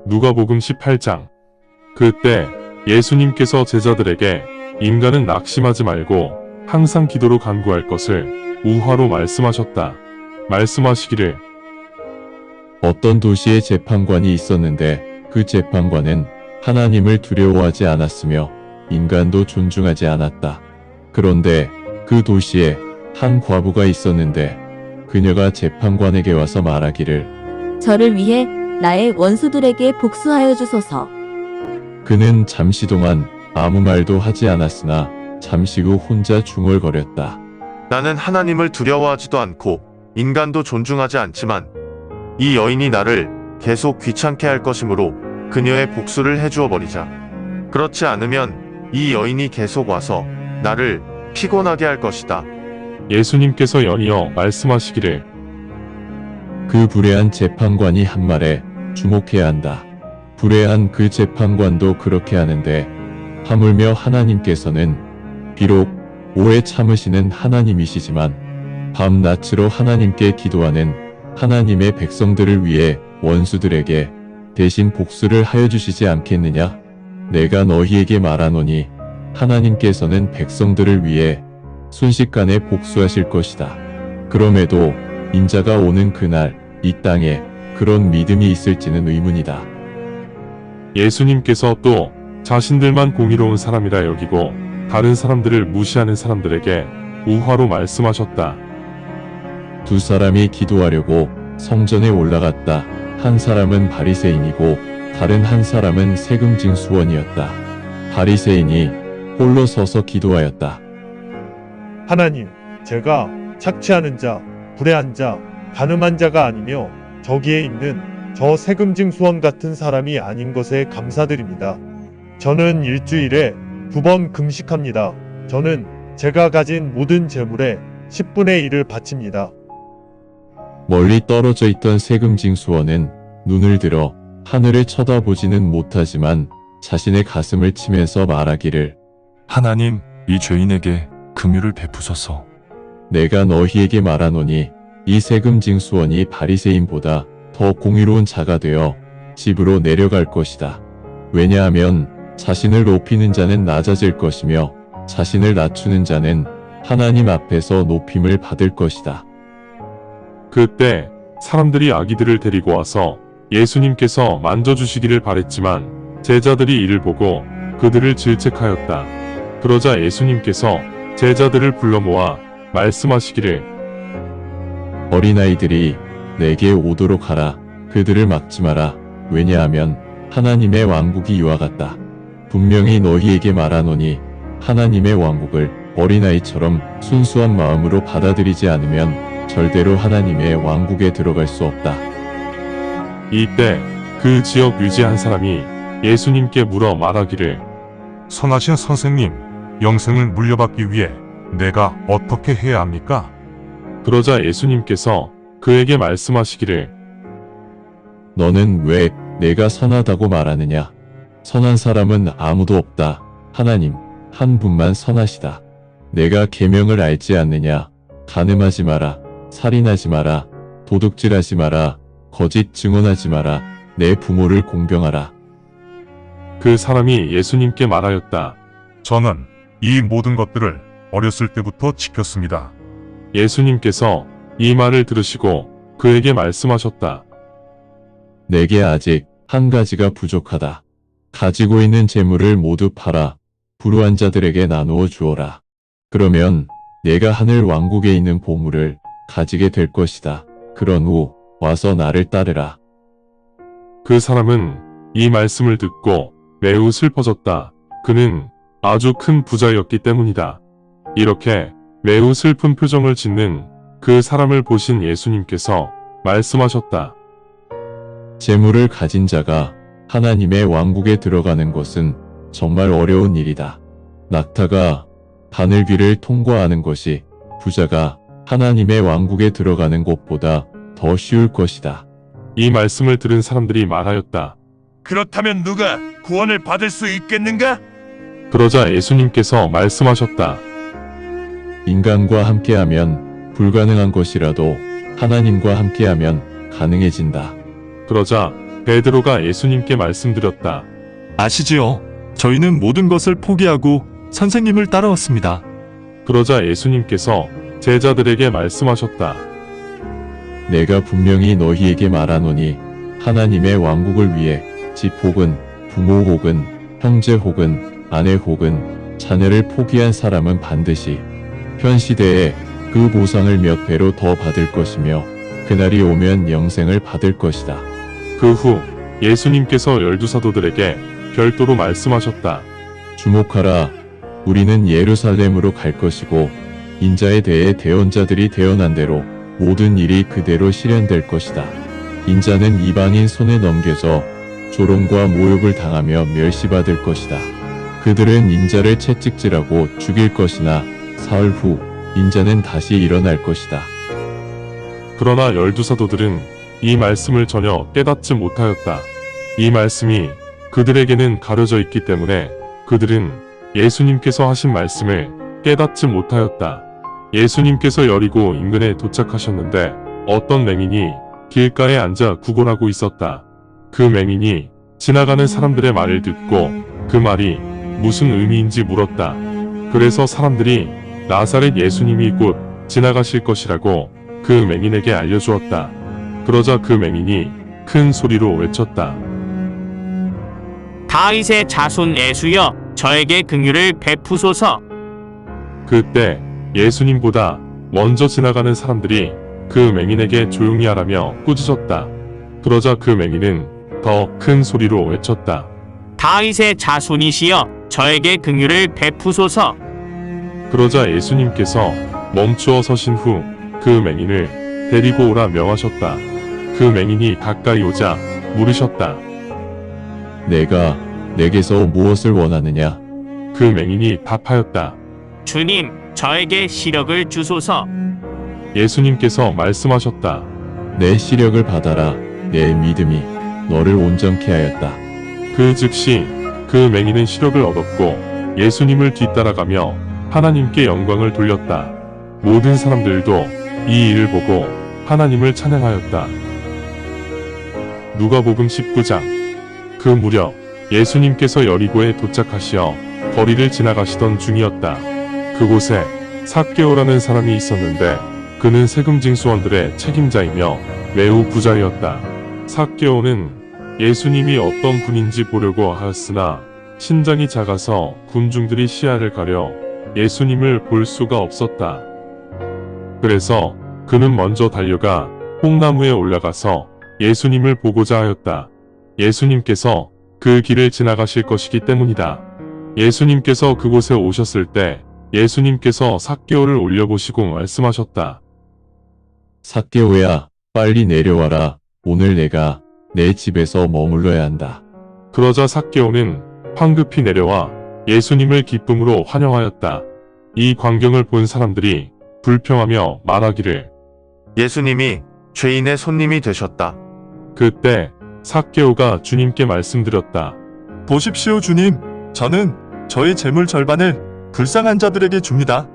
누가복음 18장. 그때 예수님께서 제자들에게 인간은 낙심하지 말고 항상 기도로 간구할 것을 우화로 말씀하셨다. 말씀하시기를 어떤 도시에 재판관이 있었는데 그 재판관은 하나님을 두려워하지 않았으며 인간도 존중하지 않았다. 그런데 그 도시에 한 과부가 있었는데 그녀가 재판관에게 와서 말하기를 저를 위해 나의 원수들에게 복수하여 주소서. 그는 잠시 동안 아무 말도 하지 않았으나 잠시 후 혼자 중얼거렸다. 나는 하나님을 두려워하지도 않고 인간도 존중하지 않지만 이 여인이 나를 계속 귀찮게 할 것이므로 그녀의 복수를 해주어 버리자. 그렇지 않으면 이 여인이 계속 와서 나를 피곤하게 할 것이다. 예수님께서 연이어 말씀하시기를 그 불의한 재판관이 한 말에 주목해야 한다. 불의한 그 재판관도 그렇게 하는데 하물며 하나님께서는 비록 오래 참으시는 하나님이시지만 밤낮으로 하나님께 기도하는 하나님의 백성들을 위해 원수들에게 대신 복수를 하여 주시지 않겠느냐? 내가 너희에게 말하노니 하나님께서는 백성들을 위해 순식간에 복수하실 것이다. 그럼에도 인자가 오는 그날 이 땅에 그런 믿음이 있을지는 의문이다. 예수님께서 또 자신들만 공의로운 사람이라 여기고 다른 사람들을 무시하는 사람들에게 우화로 말씀하셨다. 두 사람이 기도하려고 성전에 올라갔다. 한 사람은 바리새인이고 다른 한 사람은 세금징 수원이었다. 바리새인이 홀로 서서 기도하였다. 하나님, 제가 착취하는 자, 불의한 자, 간음한 자가 아니며 저기에 있는 저 세금징 수원 같은 사람이 아닌 것에 감사드립니다. 저는 일주일에 2번 금식합니다. 저는 제가 가진 모든 재물의 10분의 1을 바칩니다. 멀리 떨어져 있던 세금징 수원은 눈을 들어 하늘을 쳐다보지는 못하지만 자신의 가슴을 치면서 말하기를 하나님, 이 죄인에게 긍휼을 베푸소서. 내가 너희에게 말하노니 이 세금징 수원이 바리새인보다 더 공의로운 자가 되어 집으로 내려갈 것이다. 왜냐하면 자신을 높이는 자는 낮아질 것이며 자신을 낮추는 자는 하나님 앞에서 높임을 받을 것이다. 그때 사람들이 아기들을 데리고 와서 예수님께서 만져주시기를 바랬지만 제자들이 이를 보고 그들을 질책하였다. 그러자 예수님께서 제자들을 불러 모아 말씀하시기를 어린아이들이 내게 오도록 하라. 그들을 막지 마라. 왜냐하면 하나님의 왕국이 이와 같다. 분명히 너희에게 말하노니 하나님의 왕국을 어린아이처럼 순수한 마음으로 받아들이지 않으면 절대로 하나님의 왕국에 들어갈 수 없다. 이때 그 지역 유지 한 사람이 예수님께 물어 말하기를 선하신 선생님, 영생을 물려받기 위해 내가 어떻게 해야 합니까? 그러자 예수님께서 그에게 말씀하시기를 너는 왜 내가 선하다고 말하느냐? 선한 사람은 아무도 없다. 하나님 한 분만 선하시다. 내가 계명을 알지 않느냐? 간음하지 마라. 살인하지 마라. 도둑질하지 마라. 거짓 증언하지 마라. 내 부모를 공경하라. 그 사람이 예수님께 말하였다. 저는 이 모든 것들을 어렸을 때부터 지켰습니다. 예수님께서 이 말을 들으시고 그에게 말씀하셨다. 내게 아직 한 가지가 부족하다. 가지고 있는 재물을 모두 팔아 불우한 자들에게 나누어 주어라. 그러면 내가 하늘 왕국에 있는 보물을 가지게 될 것이다. 그런 후 와서 나를 따르라. 그 사람은 이 말씀을 듣고 매우 슬퍼졌다. 그는 아주 큰 부자였기 때문이다. 이렇게 매우 슬픈 표정을 짓는 그 사람을 보신 예수님께서 말씀하셨다. 재물을 가진 자가 하나님의 왕국에 들어가는 것은 정말 어려운 일이다. 낙타가 바늘귀를 통과하는 것이 부자가 하나님의 왕국에 들어가는 것보다 더 쉬울 것이다. 이 말씀을 들은 사람들이 말하였다. 그렇다면 누가 구원을 받을 수 있겠는가? 그러자 예수님께서 말씀하셨다. 인간과 함께하면 불가능한 것이라도 하나님과 함께하면 가능해진다. 그러자 베드로가 예수님께 말씀드렸다. 아시지요? 저희는 모든 것을 포기하고 선생님을 따라왔습니다. 그러자 예수님께서 제자들에게 말씀하셨다. 내가 분명히 너희에게 말하노니 하나님의 왕국을 위해 집 혹은 부모 혹은 형제 혹은 아내 혹은 자녀를 포기한 사람은 반드시 현 시대에 그 보상을 몇 배로 더 받을 것이며 그날이 오면 영생을 받을 것이다. 그 후 예수님께서 12사도들에게 별도로 말씀하셨다. 주목하라. 우리는 예루살렘으로 갈 것이고 인자에 대해 대언자들이 대언한 대로 모든 일이 그대로 실현될 것이다. 인자는 이방인 손에 넘겨져 조롱과 모욕을 당하며 멸시받을 것이다. 그들은 인자를 채찍질하고 죽일 것이나 사흘 후 인자는 다시 일어날 것이다. 그러나 12사도들은 이 말씀을 전혀 깨닫지 못하였다. 이 말씀이 그들에게는 가려져 있기 때문에 그들은 예수님께서 하신 말씀을 깨닫지 못하였다. 예수님께서 여리고 인근에 도착하셨는데 어떤 맹인이 길가에 앉아 구걸하고 있었다. 그 맹인이 지나가는 사람들의 말을 듣고 그 말이 무슨 의미인지 물었다. 그래서 사람들이 나사렛 예수님이 곧 지나가실 것이라고 그 맹인에게 알려주었다. 그러자 그 맹인이 큰 소리로 외쳤다. 다윗의 자손 예수여, 저에게 긍휼을 베푸소서. 그때 예수님보다 먼저 지나가는 사람들이 그 맹인에게 조용히 하라며 꾸짖었다. 그러자 그 맹인은 더 큰 소리로 외쳤다. 다윗의 자손이시여, 저에게 긍휼을 베푸소서. 그러자 예수님께서 멈추어 서신 후 그 맹인을 데리고 오라 명하셨다. 그 맹인이 가까이 오자 물으셨다. 내가 내게서 무엇을 원하느냐? 그 맹인이 답하였다. 주님, 저에게 시력을 주소서. 예수님께서 말씀하셨다. 내 시력을 받아라. 내 믿음이 너를 온전케 하였다. 그 즉시 그 맹인은 시력을 얻었고 예수님을 뒤따라가며 하나님께 영광을 돌렸다. 모든 사람들도 이 일을 보고 하나님을 찬양하였다. 누가복음 19장. 그 무렵 예수님께서 여리고에 도착하시어 거리를 지나가시던 중이었다. 그곳에 삭개오라는 사람이 있었는데 그는 세금징수원들의 책임자이며 매우 부자였다. 삭개오는 예수님이 어떤 분인지 보려고 하였으나 신장이 작아서 군중들이 시야를 가려 예수님을 볼 수가 없었다. 그래서 그는 먼저 달려가 뽕나무에 올라가서 예수님을 보고자 하였다. 예수님께서 그 길을 지나가실 것이기 때문이다. 예수님께서 그곳에 오셨을 때 예수님께서 삭개오를 올려보시고 말씀하셨다. 삭개오야, 빨리 내려와라. 오늘 내가 내 집에서 머물러야 한다. 그러자 삭개오는 황급히 내려와 예수님을 기쁨으로 환영하였다. 이 광경을 본 사람들이 불평하며 말하기를 예수님이 죄인의 손님이 되셨다. 그때 삭개오가 주님께 말씀드렸다. 보십시오, 주님. 저는 저의 재물 절반을 불쌍한 자들에게 줍니다.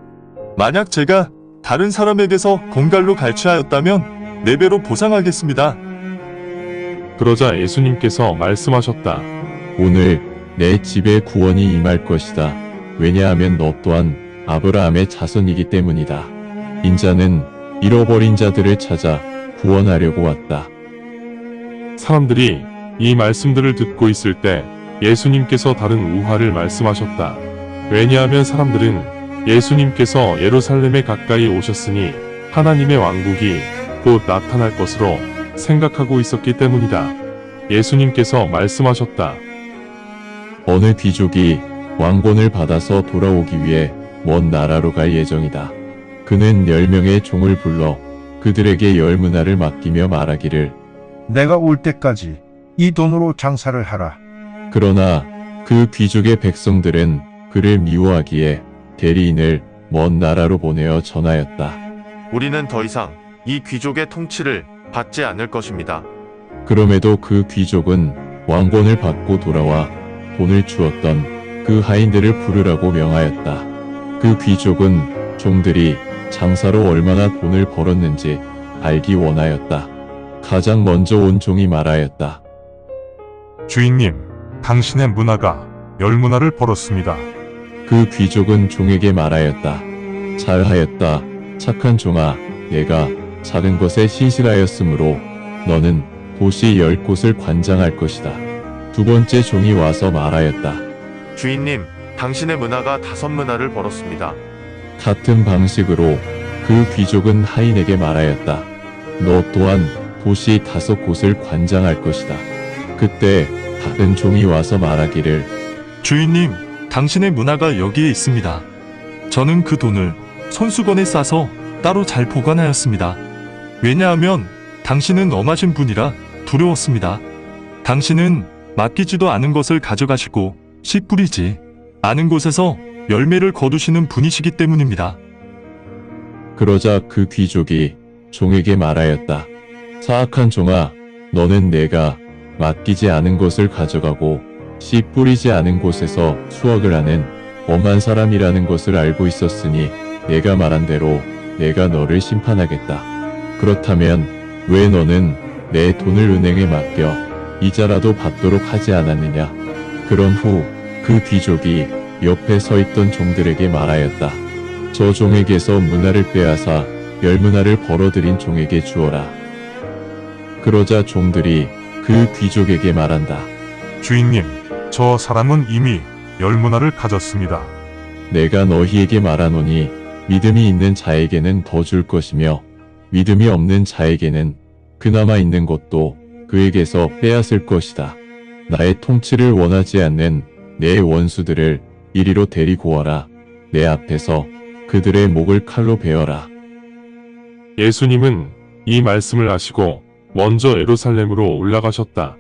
만약 제가 다른 사람에게서 공갈로 갈취하였다면 4배로 보상하겠습니다. 그러자 예수님께서 말씀하셨다. 오늘 내 집에 구원이 임할 것이다. 왜냐하면 너 또한 아브라함의 자손이기 때문이다. 인자는 잃어버린 자들을 찾아 구원하려고 왔다. 사람들이 이 말씀들을 듣고 있을 때 예수님께서 다른 우화를 말씀하셨다. 왜냐하면 사람들은 예수님께서 예루살렘에 가까이 오셨으니 하나님의 왕국이 곧 나타날 것으로 생각하고 있었기 때문이다. 예수님께서 말씀하셨다. 어느 귀족이 왕권을 받아서 돌아오기 위해 먼 나라로 갈 예정이다. 그는 10명의 종을 불러 그들에게 10문화를 맡기며 말하기를 내가 올 때까지 이 돈으로 장사를 하라. 그러나 그 귀족의 백성들은 그를 미워하기에 대리인을 먼 나라로 보내어 전하였다. 우리는 더 이상 이 귀족의 통치를 받지 않을 것입니다. 그럼에도 그 귀족은 왕권을 받고 돌아와 돈을 주었던 그 하인들을 부르라고 명하였다. 그 귀족은 종들이 장사로 얼마나 돈을 벌었는지 알기 원하였다. 가장 먼저 온 종이 말하였다. 주인님, 당신의 문화가 열문화를 벌었습니다. 그 귀족은 종에게 말하였다. 잘하였다. 착한 종아, 내가 작은 것에 신실하였으므로 너는 도시 10곳을 관장할 것이다. 두 번째 종이 와서 말하였다. 주인님, 당신의 문화가 5문화를 벌었습니다. 같은 방식으로 그 귀족은 하인에게 말하였다. 너 또한 도시 5곳을 관장할 것이다. 그때 다른 종이 와서 말하기를 주인님, 당신의 문화가 여기에 있습니다. 저는 그 돈을 손수건에 싸서 따로 잘 보관하였습니다. 왜냐하면 당신은 엄하신 분이라 두려웠습니다. 당신은 맡기지도 않은 것을 가져가시고 씨 뿌리지 않은 곳에서 열매를 거두시는 분이시기 때문입니다. 그러자 그 귀족이 종에게 말하였다. 사악한 종아, 너는 내가 맡기지 않은 것을 가져가고 씨 뿌리지 않은 곳에서 수확을 하는 엄한 사람이라는 것을 알고 있었으니 내가 말한 대로 내가 너를 심판하겠다. 그렇다면 왜 너는 내 돈을 은행에 맡겨 이자라도 받도록 하지 않았느냐? 그런 후 그 귀족이 옆에 서 있던 종들에게 말하였다. 저 종에게서 문화를 빼앗아 10문화를 벌어들인 종에게 주어라. 그러자 종들이 그 귀족에게 말한다. 주인님, 저 사람은 이미 열문화를 가졌습니다. 내가 너희에게 말하노니 믿음이 있는 자에게는 더 줄 것이며 믿음이 없는 자에게는 그나마 있는 것도 그에게서 빼앗을 것이다. 나의 통치를 원하지 않는 내 원수들을 이리로 데리고 와라. 내 앞에서 그들의 목을 칼로 베어라. 예수님은 이 말씀을 하시고 먼저 예루살렘으로 올라가셨다.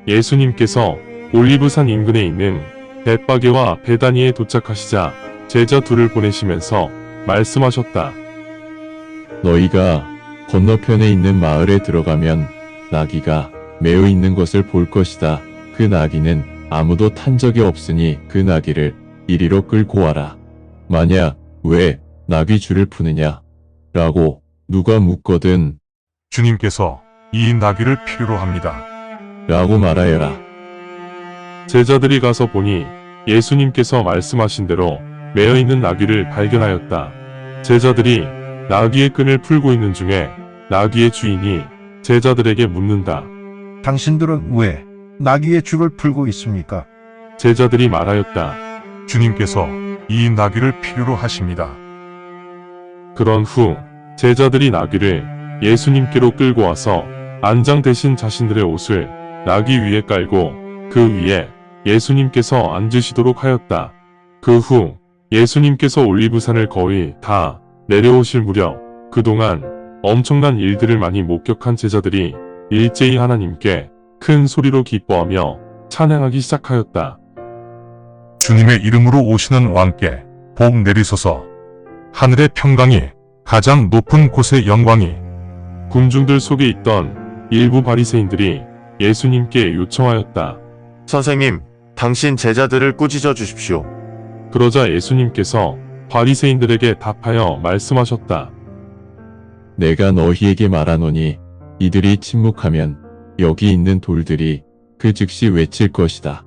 예수님께서 올리브산 인근에 있는 벳바게와 베다니에 도착하시자 제자 둘을 보내시면서 말씀하셨다. 너희가 건너편에 있는 마을에 들어가면 나귀가 매어 있는 것을 볼 것이다. 그 나귀는 아무도 탄 적이 없으니 그 나귀를 이리로 끌고 와라. 만약 왜 나귀 줄을 푸느냐? 라고 누가 묻거든 주님께서 이 나귀를 필요로 합니다. 라고 말하여라. 제자들이 가서 보니 예수님께서 말씀하신 대로 매어 있는 나귀를 발견하였다. 제자들이 나귀의 끈을 풀고 있는 중에 나귀의 주인이 제자들에게 묻는다. 당신들은 왜 나귀의 줄을 풀고 있습니까? 제자들이 말하였다. 주님께서 이 나귀를 필요로 하십니다. 그런 후 제자들이 나귀를 예수님께로 끌고 와서 안장 대신 자신들의 옷을 나귀 위에 깔고 그 위에 예수님께서 앉으시도록 하였다. 그 후 예수님께서 올리브산을 거의 다 내려오실 무렵 그동안 엄청난 일들을 많이 목격한 제자들이 일제히 하나님께 큰 소리로 기뻐하며 찬양하기 시작하였다. 주님의 이름으로 오시는 왕께 복 내리소서. 하늘의 평강이 가장 높은 곳의 영광이. 군중들 속에 있던 일부 바리새인들이 예수님께 요청하였다. 선생님, 당신 제자들을 꾸짖어 주십시오. 그러자 예수님께서 바리새인들에게 답하여 말씀하셨다. 내가 너희에게 말하노니 이들이 침묵하면 여기 있는 돌들이 그 즉시 외칠 것이다.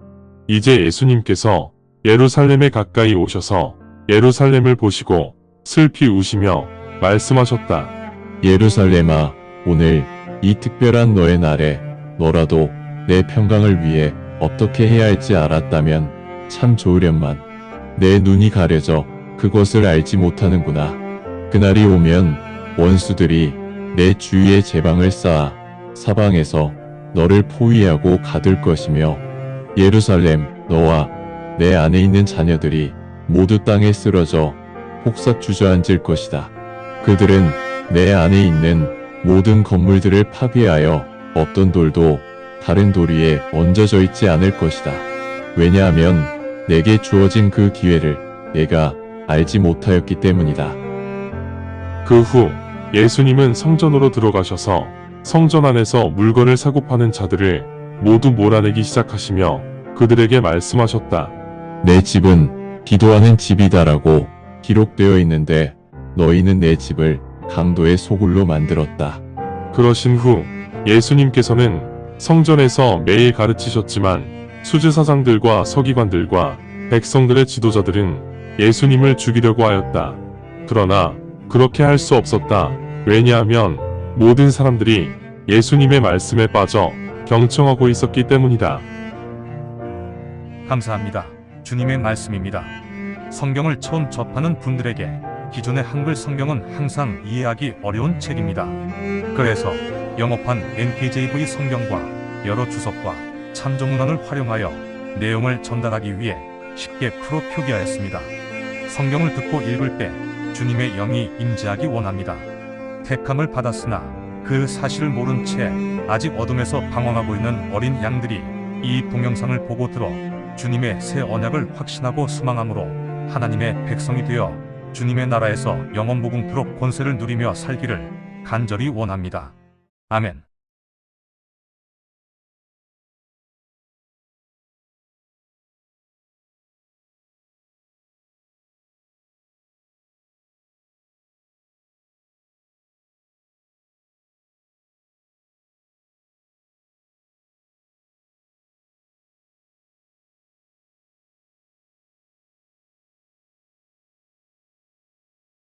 이제 예수님께서 예루살렘에 가까이 오셔서 예루살렘을 보시고 슬피 우시며 말씀하셨다. 예루살렘아, 오늘 이 특별한 너의 날에 너라도 내 평강을 위해 어떻게 해야 할지 알았다면 참 좋으련만. 내 눈이 가려져 그것을 알지 못하는구나. 그날이 오면 원수들이 내 주위에 제방을 쌓아 사방에서 너를 포위하고 가둘 것이며 예루살렘, 너와 내 안에 있는 자녀들이 모두 땅에 쓰러져 폭삭 주저앉을 것이다. 그들은 내 안에 있는 모든 건물들을 파괴하여 어떤 돌도 다른 돌 위에 얹어져 있지 않을 것이다. 왜냐하면 내게 주어진 그 기회를 내가 알지 못하였기 때문이다. 그 후 예수님은 성전으로 들어가셔서 성전 안에서 물건을 사고 파는 자들을 모두 몰아내기 시작하시며 그들에게 말씀하셨다. 내 집은 기도하는 집이다라고 기록되어 있는데 너희는 내 집을 강도의 소굴로 만들었다. 그러신 후 예수님께서는 성전에서 매일 가르치셨지만 수제사장들과 서기관들과 백성들의 지도자들은 예수님을 죽이려고 하였다. 그러나 그렇게 할 수 없었다. 왜냐하면 모든 사람들이 예수님의 말씀에 빠져 경청하고 있었기 때문이다. 감사합니다. 주님의 말씀입니다. 성경을 처음 접하는 분들에게 기존의 한글 성경은 항상 이해하기 어려운 책입니다. 그래서 영어판 NKJV 성경과 여러 주석과 참조문헌을 활용하여 내용을 전달하기 위해 쉽게 풀어 표기하였습니다. 성경을 듣고 읽을 때 주님의 영이 임재하기 원합니다. 택함을 받았으나 그 사실을 모른 채 아직 어둠에서 방황하고 있는 어린 양들이 이 동영상을 보고 들어 주님의 새 언약을 확신하고 소망함으로 하나님의 백성이 되어 주님의 나라에서 영원 무궁토록 권세를 누리며 살기를 간절히 원합니다. 아멘.